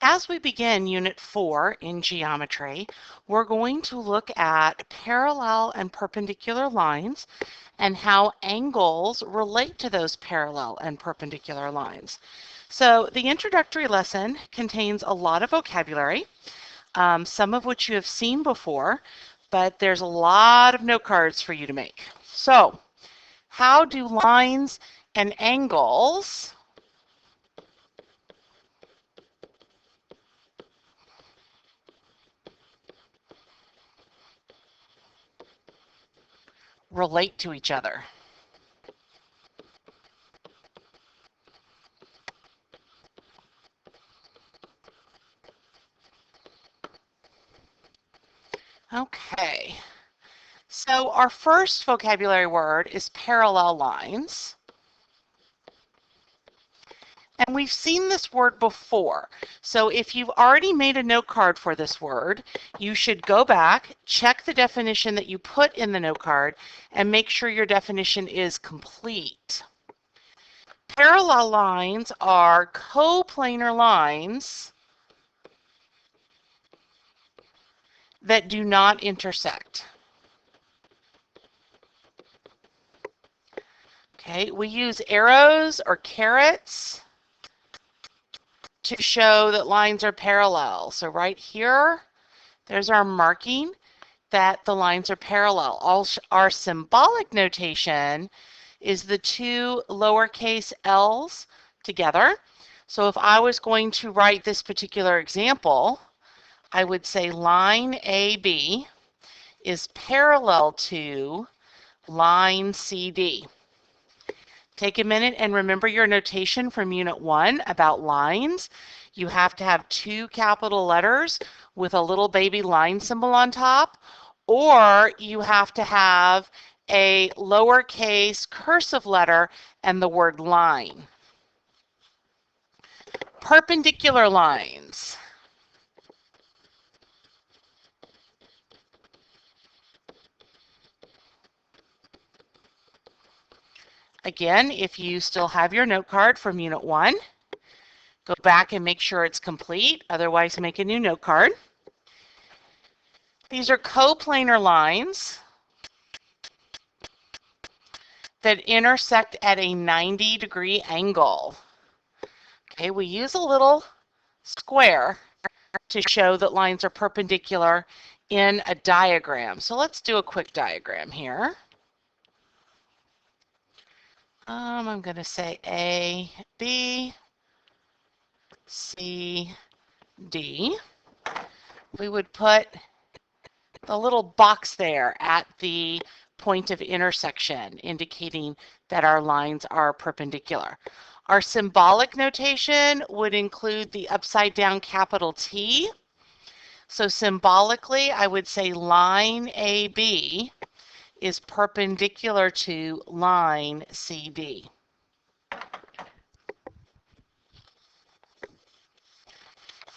As we begin Unit 4 in geometry, we're going to look at parallel and perpendicular lines and how angles relate to those parallel and perpendicular lines. So the introductory lesson contains a lot of vocabulary, some of which you have seen before, but there's a lot of note cards for you to make. So how do lines and angles relate to each other? Okay, so our first vocabulary word is parallel lines. And we've seen this word before. So if you've already made a note card for this word, you should go back, check the definition that you put in the note card, and make sure your definition is complete. Parallel lines are coplanar lines that do not intersect. Okay, we use arrows or carets to show that lines are parallel. So right here, there's our marking that the lines are parallel. Our symbolic notation is the two lowercase l's together. So if I was going to write this particular example, I would say line AB is parallel to line CD. Take a minute and remember your notation from Unit 1 about lines. You have to have two capital letters with a little baby line symbol on top, or you have to have a lowercase cursive letter and the word line. Perpendicular lines. Again, if you still have your note card from Unit 1, go back and make sure it's complete. Otherwise, make a new note card. These are coplanar lines that intersect at a 90-degree angle. Okay, we use a little square to show that lines are perpendicular in a diagram. So let's do a quick diagram here. I'm going to say A, B, C, D. We would put the little box there at the point of intersection, indicating that our lines are perpendicular. Our symbolic notation would include the upside down capital T. So symbolically, I would say line AB is perpendicular to line CD.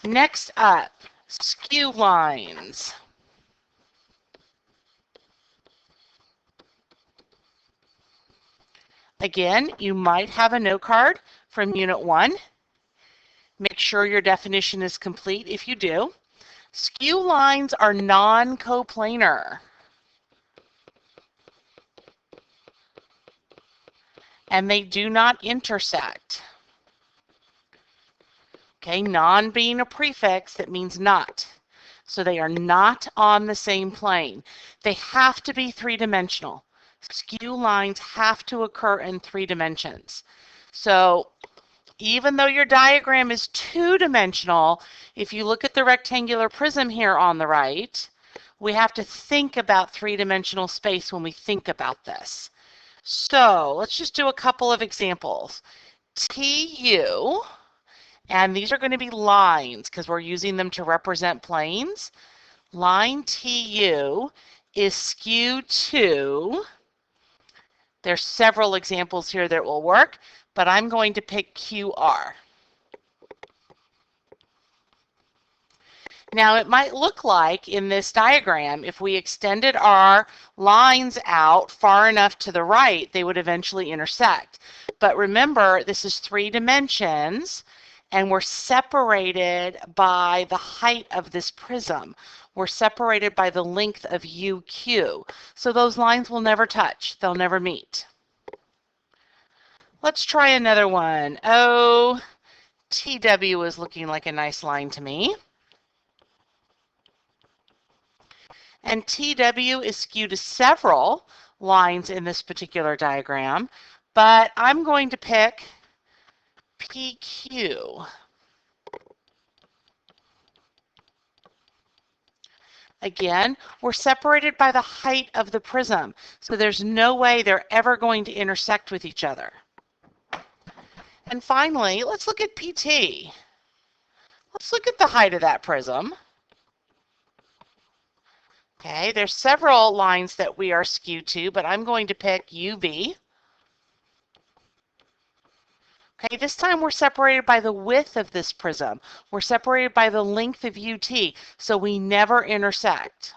Next up, skew lines. Again, you might have a note card from Unit 1. Make sure your definition is complete if you do. Skew lines are non-coplanar. And they do not intersect. Okay, non being a prefix, that means not. So they are not on the same plane. They have to be three-dimensional. Skew lines have to occur in 3 dimensions. So even though your diagram is 2-dimensional, if you look at the rectangular prism here on the right, we have to think about 3-dimensional space when we think about this. So let's just do a couple of examples. TU, and these are going to be lines because we're using them to represent planes. Line TU is skew 2. There's several examples here that will work, but I'm going to pick QR. Now it might look like in this diagram, if we extended our lines out far enough to the right, they would eventually intersect. But remember, this is 3 dimensions, and we're separated by the height of this prism. We're separated by the length of UQ. So those lines will never touch. They'll never meet. Let's try another one. Oh, TW is looking like a nice line to me. And TW is skewed to several lines in this particular diagram, but I'm going to pick PQ. Again, we're separated by the height of the prism, so there's no way they're ever going to intersect with each other. And finally, let's look at PT. Let's look at the height of that prism. Okay, there's several lines that we are skewed to, but I'm going to pick UV. Okay, this time we're separated by the width of this prism. We're separated by the length of UT, so we never intersect.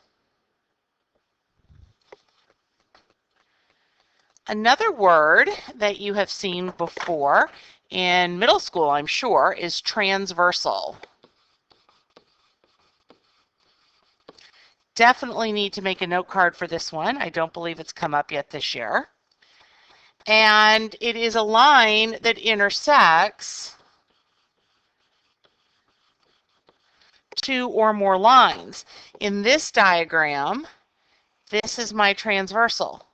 Another word that you have seen before in middle school, I'm sure, is transversal. Definitely need to make a note card for this one. I don't believe it's come up yet this year. And it is a line that intersects two or more lines. In this diagram, this is my transversal.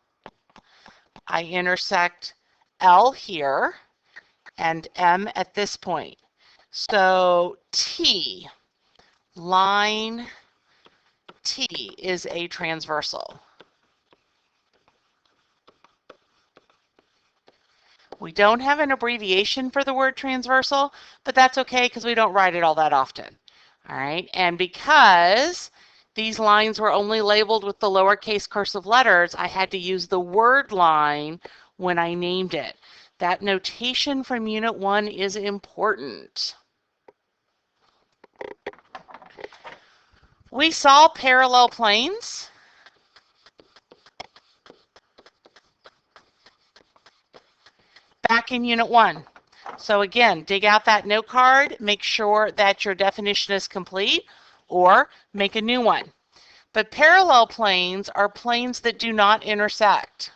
I intersect L here and M at this point. So T, line T is a transversal. We don't have an abbreviation for the word transversal, but that's okay because we don't write it all that often. All right, and because these lines were only labeled with the lowercase cursive letters, I had to use the word line when I named it. That notation from Unit 1 is important. We saw parallel planes. Back in Unit 1. So again, dig out that note card, make sure that your definition is complete, or make a new one. But parallel planes are planes that do not intersect.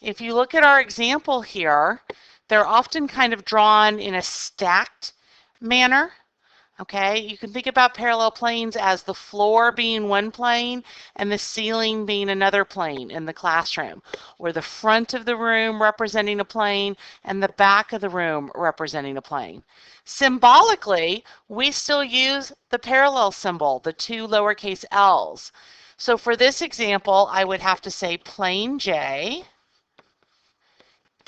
If you look at our example here, they're often kind of drawn in a stacked manner. Okay, you can think about parallel planes as the floor being one plane and the ceiling being another plane in the classroom, or the front of the room representing a plane and the back of the room representing a plane. Symbolically, we still use the parallel symbol, the two lowercase l's. So for this example, I would have to say plane J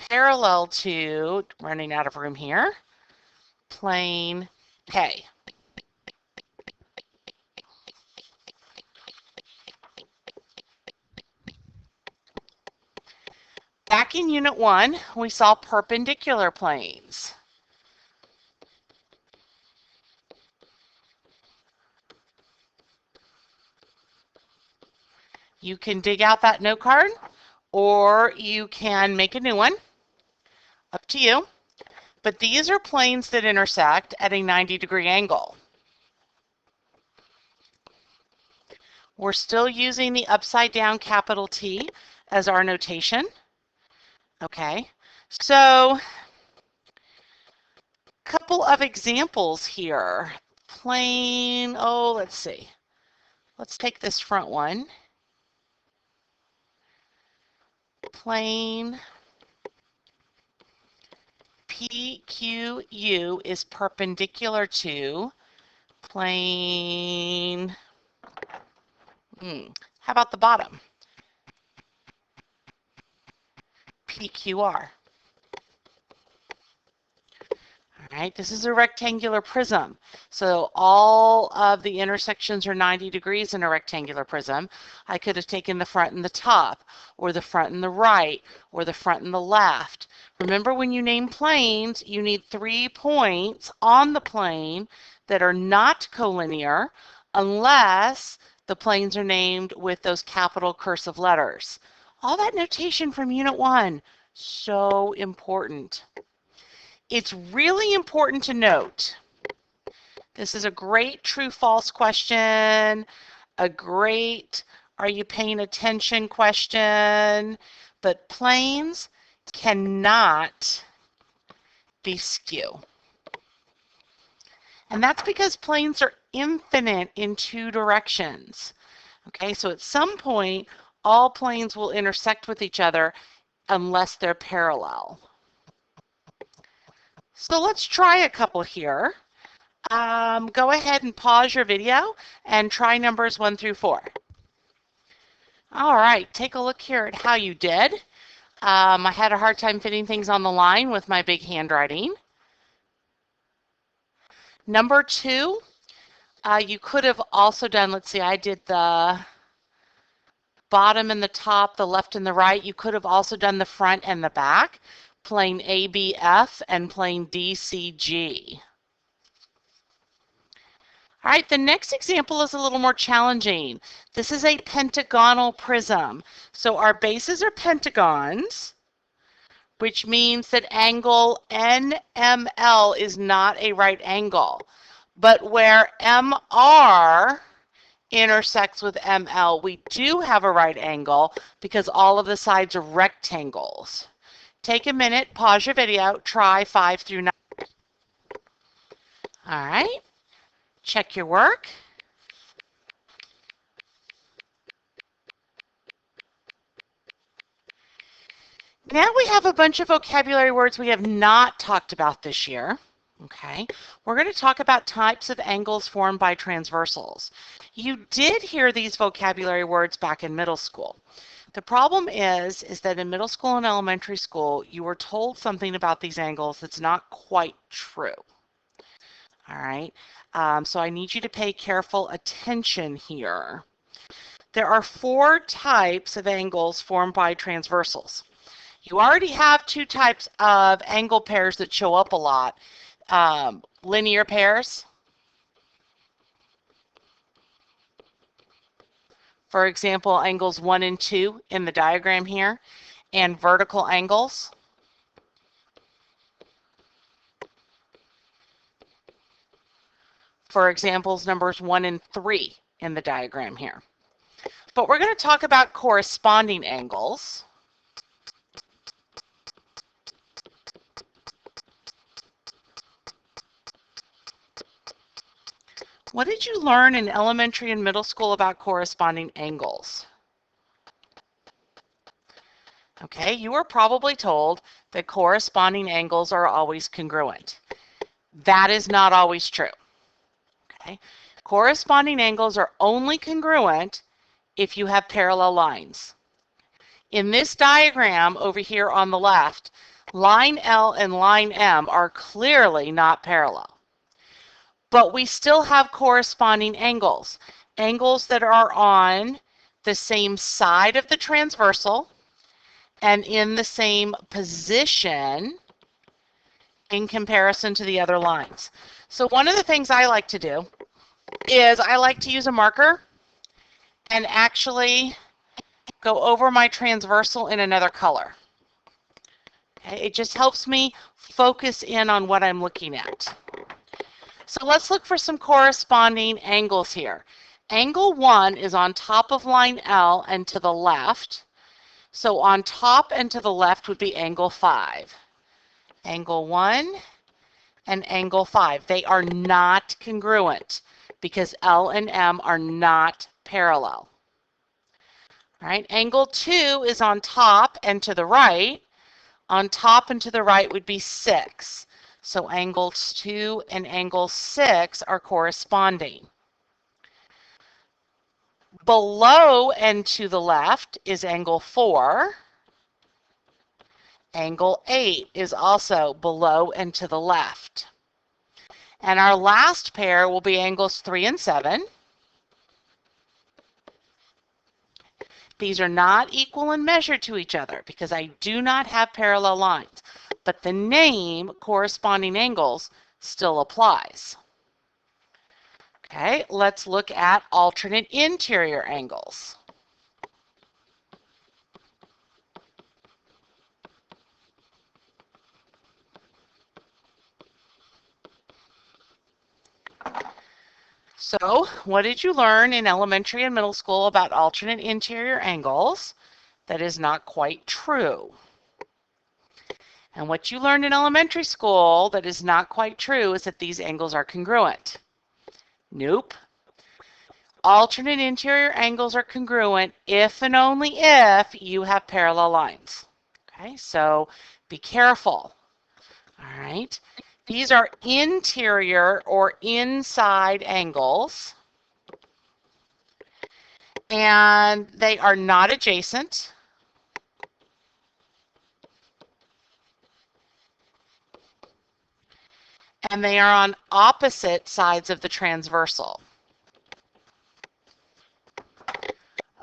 parallel to, running out of room here, plane K. Back in Unit 1, we saw perpendicular planes. You can dig out that note card, or you can make a new one. Up to you. But these are planes that intersect at a 90-degree angle. We're still using the upside down capital T as our notation. Okay, so a couple of examples here. Plane, oh, let's see. Let's take this front one. Plane PQU is perpendicular to plane, how about the bottom? PQR. All right, this is a rectangular prism. So all of the intersections are 90 degrees in a rectangular prism. I could have taken the front and the top, or the front and the right, or the front and the left. Remember, when you name planes, you need 3 points on the plane that are not collinear unless the planes are named with those capital cursive letters. All that notation from Unit 1, So important. It's really important to note, this is a great true-false question, a great are you paying attention question, but planes cannot be skew. And that's because planes are infinite in two directions. Okay, so at some point, all planes will intersect with each other unless they're parallel. So let's try a couple here. Go ahead and pause your video and try numbers 1 through 4. All right, take a look here at how you did. I had a hard time fitting things on the line with my big handwriting. Number 2, you could have also done, let's see, I did the bottom and the top, the left and the right. You could have also done the front and the back, plane ABF and plane DCG. All right, the next example is a little more challenging. This is a pentagonal prism. So our bases are pentagons, which means that angle NML is not a right angle. But where MR intersects with ML, we do have a right angle because all of the sides are rectangles. Take a minute, pause your video, try 5 through 9. All right, check your work. Now we have a bunch of vocabulary words we have not talked about this year. Okay, we're going to talk about types of angles formed by transversals. You did hear these vocabulary words back in middle school. The problem is that in middle school and elementary school, you were told something about these angles that's not quite true. All right, so I need you to pay careful attention here. There are 4 types of angles formed by transversals. You already have 2 types of angle pairs that show up a lot. Linear pairs, for example, angles 1 and 2 in the diagram here, and vertical angles. For examples, numbers 1 and 3 in the diagram here. But we're going to talk about corresponding angles. What did you learn in elementary and middle school about corresponding angles? Okay, you were probably told that corresponding angles are always congruent. That is not always true. Okay, corresponding angles are only congruent if you have parallel lines. In this diagram over here on the left, line L and line M are clearly not parallel. But we still have corresponding angles, angles that are on the same side of the transversal and in the same position in comparison to the other lines. So one of the things I like to do is I like to use a marker and actually go over my transversal in another color. Okay, it just helps me focus in on what I'm looking at. So let's look for some corresponding angles here. Angle 1 is on top of line L and to the left. So on top and to the left would be angle 5. Angle 1 and angle 5. They are not congruent because L and M are not parallel. All right, angle 2 is on top and to the right. On top and to the right would be 6. So angles 2 and angle 6 are corresponding. Below and to the left is angle 4. Angle 8 is also below and to the left. And our last pair will be angles 3 and 7. These are not equal in measure to each other because I do not have parallel lines. But the name corresponding angles still applies. Okay, let's look at alternate interior angles. So, what did you learn in elementary and middle school about alternate interior angles that is not quite true? And what you learned in elementary school that is not quite true is that these angles are congruent. Nope. Alternate interior angles are congruent if and only if you have parallel lines. Okay, so be careful. All right. These are interior or inside angles, and they are not adjacent. And they are on opposite sides of the transversal.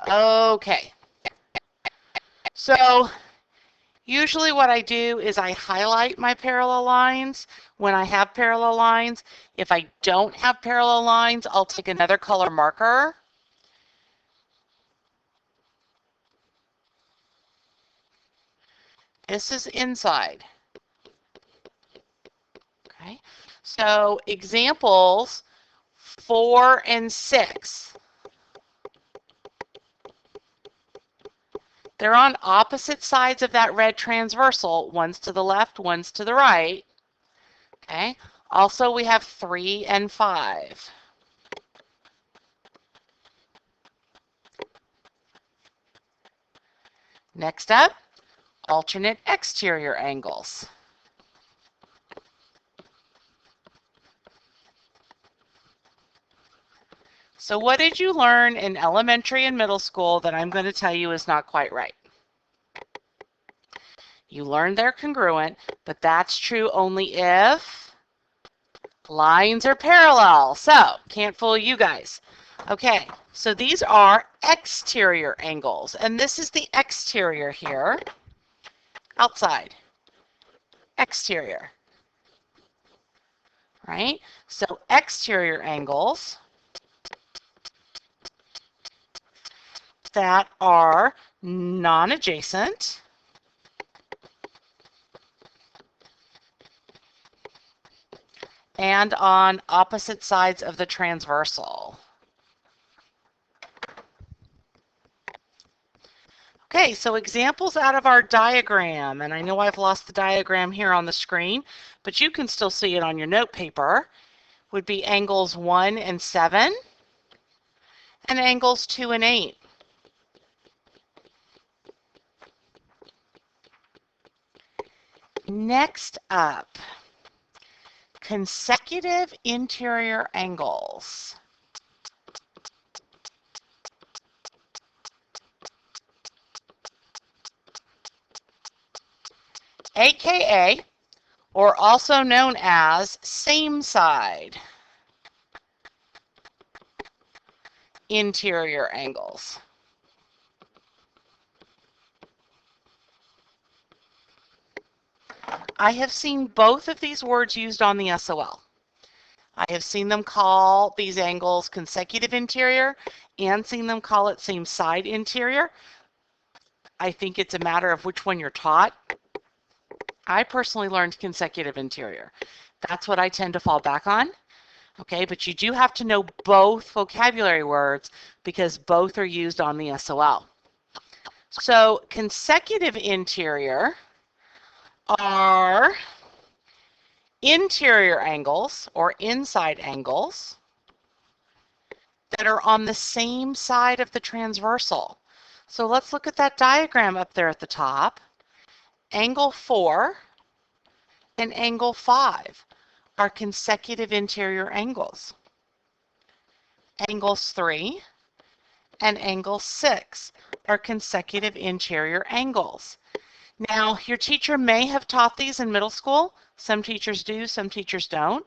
Okay. So usually what I do is I highlight my parallel lines when I have parallel lines. If I don't have parallel lines, I'll take another color marker. This is inside. Okay, so examples 4 and 6. They're on opposite sides of that red transversal. One's to the left, one's to the right. Okay. Also, we have 3 and 5. Next up, alternate exterior angles. So what did you learn in elementary and middle school that I'm going to tell you is not quite right? You learned they're congruent, but that's true only if lines are parallel. So, can't fool you guys. Okay, so these are exterior angles, and this is the exterior here. Outside. Exterior. Right? So exterior angles that are non-adjacent and on opposite sides of the transversal. Okay, so examples out of our diagram, and I know I've lost the diagram here on the screen, but you can still see it on your note paper, would be angles 1 and 7 and angles 2 and 8. Next up, consecutive interior angles. AKA, or also known as same side interior angles. I have seen both of these words used on the SOL. I have seen them call these angles consecutive interior and seen them call it same side interior. I think it's a matter of which one you're taught. I personally learned consecutive interior. That's what I tend to fall back on. Okay, but you do have to know both vocabulary words because both are used on the SOL. So consecutive interior are interior angles or inside angles that are on the same side of the transversal. So let's look at that diagram up there at the top. Angle 4 and angle 5 are consecutive interior angles. Angles 3 and angle 6 are consecutive interior angles. Now, your teacher may have taught these in middle school. Some teachers do, some teachers don't.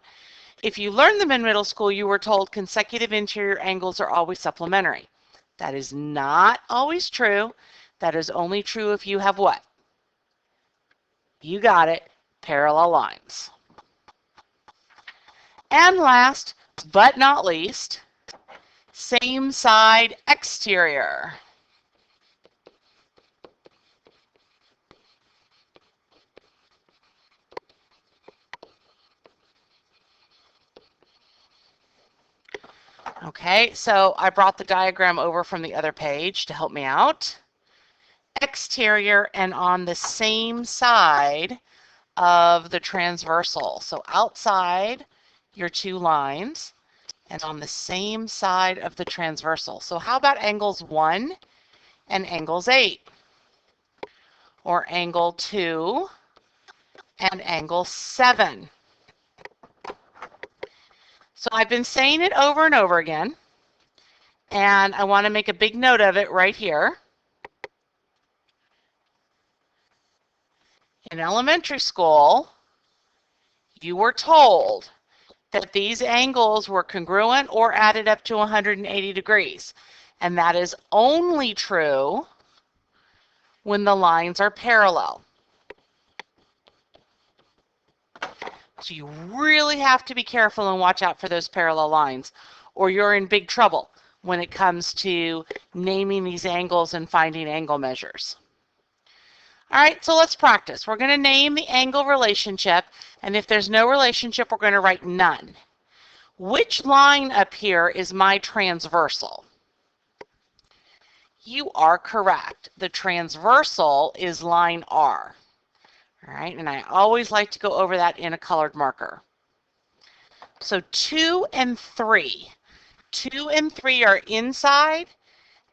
If you learned them in middle school, you were told consecutive interior angles are always supplementary. That is not always true. That is only true if you have what? You got it, parallel lines. And last but not least, same side exterior. Okay, so I brought the diagram over from the other page to help me out. Exterior and on the same side of the transversal. So outside your two lines and on the same side of the transversal. So how about angles 1 and angles 8? Or angle 2 and angle 7? So I've been saying it over and over again, and I want to make a big note of it right here. In elementary school, you were told that these angles were congruent or added up to 180 degrees. And that is only true when the lines are parallel. So you really have to be careful and watch out for those parallel lines, or you're in big trouble when it comes to naming these angles and finding angle measures. All right, so let's practice. We're going to name the angle relationship, and if there's no relationship, we're going to write none. Which line up here is my transversal? You are correct. The transversal is line R. All right, and I always like to go over that in a colored marker. So 2 and 3. 2 and 3 are inside,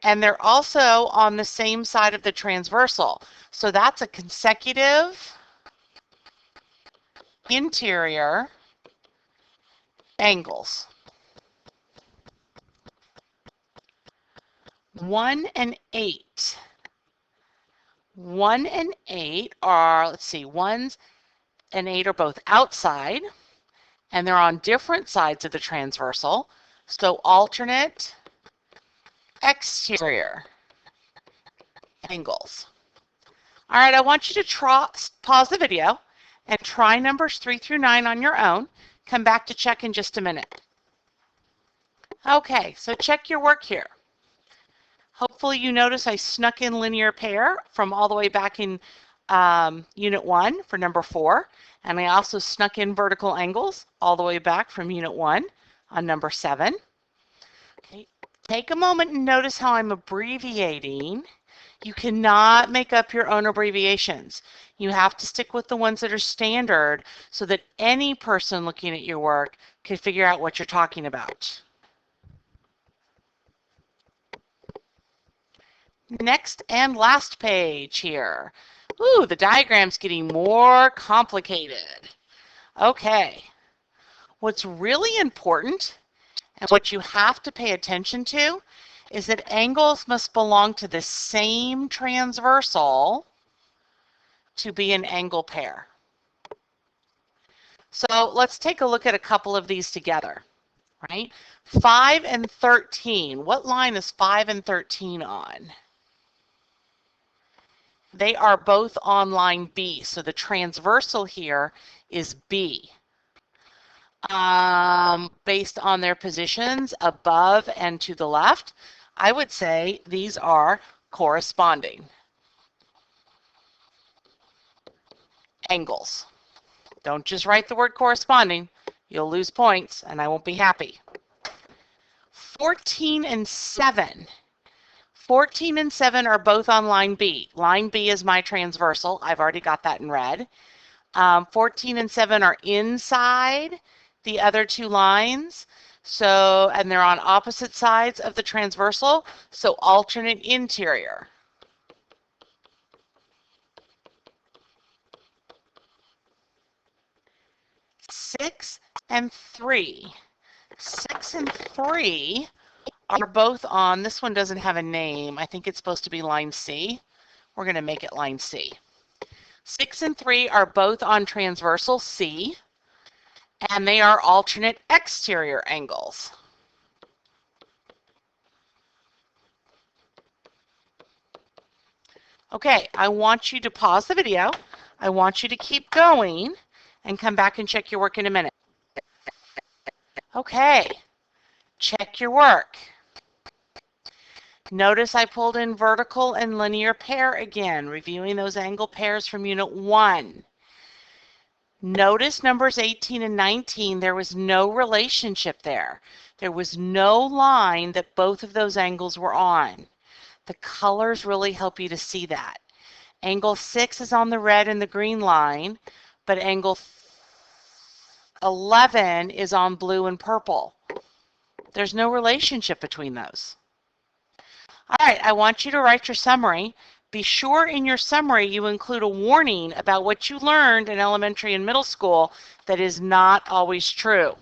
and they're also on the same side of the transversal. So that's a consecutive interior angles. 1 and 8. 1 and 8 are, let's see, 1 and 8 are both outside, and they're on different sides of the transversal. So alternate exterior angles. All right, I want you to pause the video and try numbers 3 through 9 on your own. Come back to check in just a minute. Okay, so check your work here. Hopefully you notice I snuck in linear pair from all the way back in Unit 1 for number 4. And I also snuck in vertical angles all the way back from Unit 1 on number 7. Okay. Take a moment and notice how I'm abbreviating. You cannot make up your own abbreviations. You have to stick with the ones that are standard so that any person looking at your work can figure out what you're talking about. Next and last page here. Ooh, the diagram's getting more complicated. Okay. What's really important and what you have to pay attention to is that angles must belong to the same transversal to be an angle pair. So let's take a look at a couple of these together, right? 5 and 13. What line is 5 and 13 on? They are both on line B, so the transversal here is B. Based on their positions above and to the left, I would say these are corresponding angles. Don't just write the word corresponding. You'll lose points, and I won't be happy. 14 and 7. 14 and 7 are both on line B. Line B is my transversal. I've already got that in red. 14 and 7 are inside the other two lines. So, and they're on opposite sides of the transversal, so alternate interior. Six and 3. 6 and 3 are both on, this one doesn't have a name. I think it's supposed to be line C. We're going to make it line C. 6 and 3 are both on transversal C, and they are alternate exterior angles. Okay, I want you to pause the video. I want you to keep going and come back and check your work in a minute. Okay, check your work. Notice I pulled in vertical and linear pair again, reviewing those angle pairs from Unit 1. Notice numbers 18 and 19, there was no relationship there. There was no line that both of those angles were on. The colors really help you to see that. Angle 6 is on the red and the green line, but angle 11 is on blue and purple. There's no relationship between those. All right, I want you to write your summary. Be sure in your summary you include a warning about what you learned in elementary and middle school that is not always true.